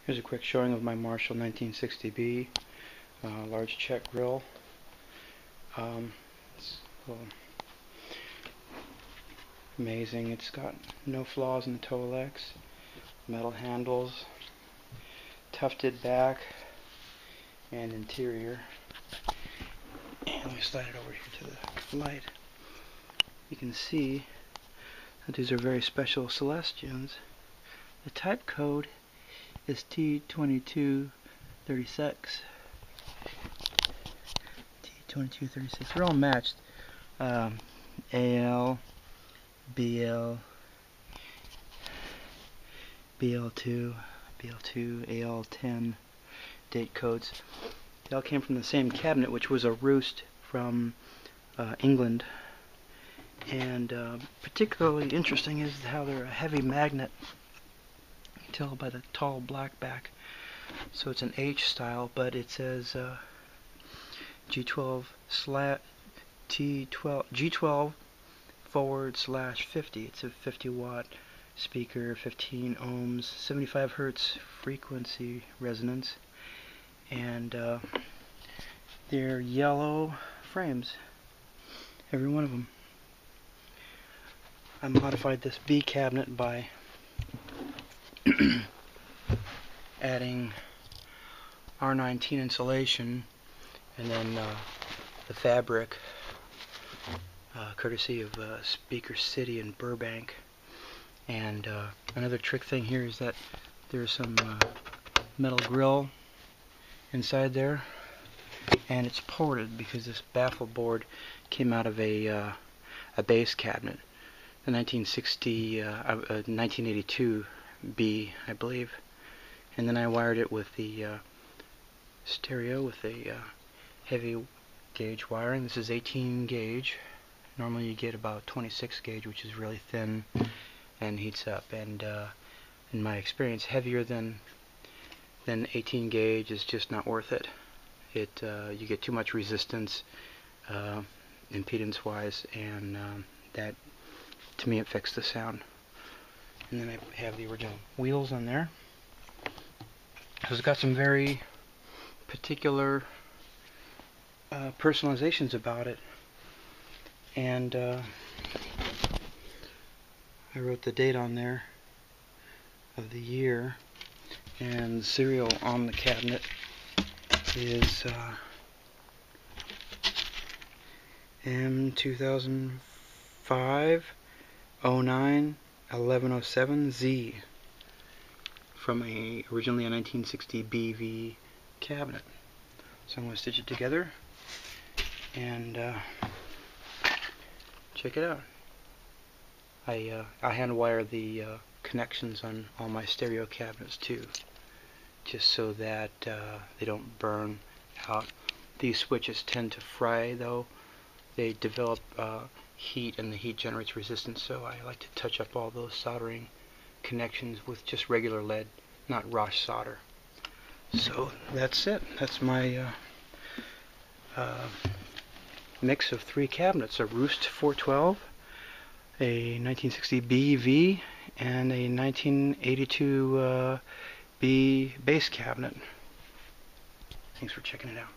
Here's a quick showing of my Marshall 1960B large check grill. It's a little amazing. It's got no flaws in the toe legs, metal handles, tufted back and interior. And let me slide it over here to the light. You can see that these are very special Celestions. The type code is T2236. T2236. They're all matched. AL, BL, BL2, AL10 date codes. They all came from the same cabinet, which was a Roost from England. And particularly interesting is how they're a heavy magnet. You can tell by the tall black back. So it's an H style, but it says G12 /50. It's a 50-watt speaker, 15 ohms, 75 hertz frequency resonance, and they're yellow frames, every one of them. I modified this B cabinet by adding R19 insulation and then the fabric, courtesy of Speaker City in Burbank. And another trick thing here is that there's some metal grill inside there, and it's ported because this baffle board came out of a base cabinet, the 1982 B, I believe. And then I wired it with the stereo with a heavy gauge wiring. This is 18 gauge. Normally you get about 26 gauge, which is really thin and heats up. And in my experience, heavier than 18 gauge is just not worth it. You get too much resistance, impedance-wise, and that, to me, affects the sound. And then I have the original wheels on there. So it's got some very particular personalizations about it, and I wrote the date on there of the year, and the serial on the cabinet is M2005 09 1107Z from originally a 1960 BV cabinet. So I'm going to stitch it together and check it out. I hand wire the connections on all my stereo cabinets too, just so that they don't burn out. These switches tend to fry though. They develop heat, and the heat generates resistance, so I like to touch up all those soldering connections with just regular lead, not Roche solder. So that's it. That's my mix of 3 cabinets: a Roost 412, a 1960 BV, and a 1982 B bass cabinet. Thanks for checking it out.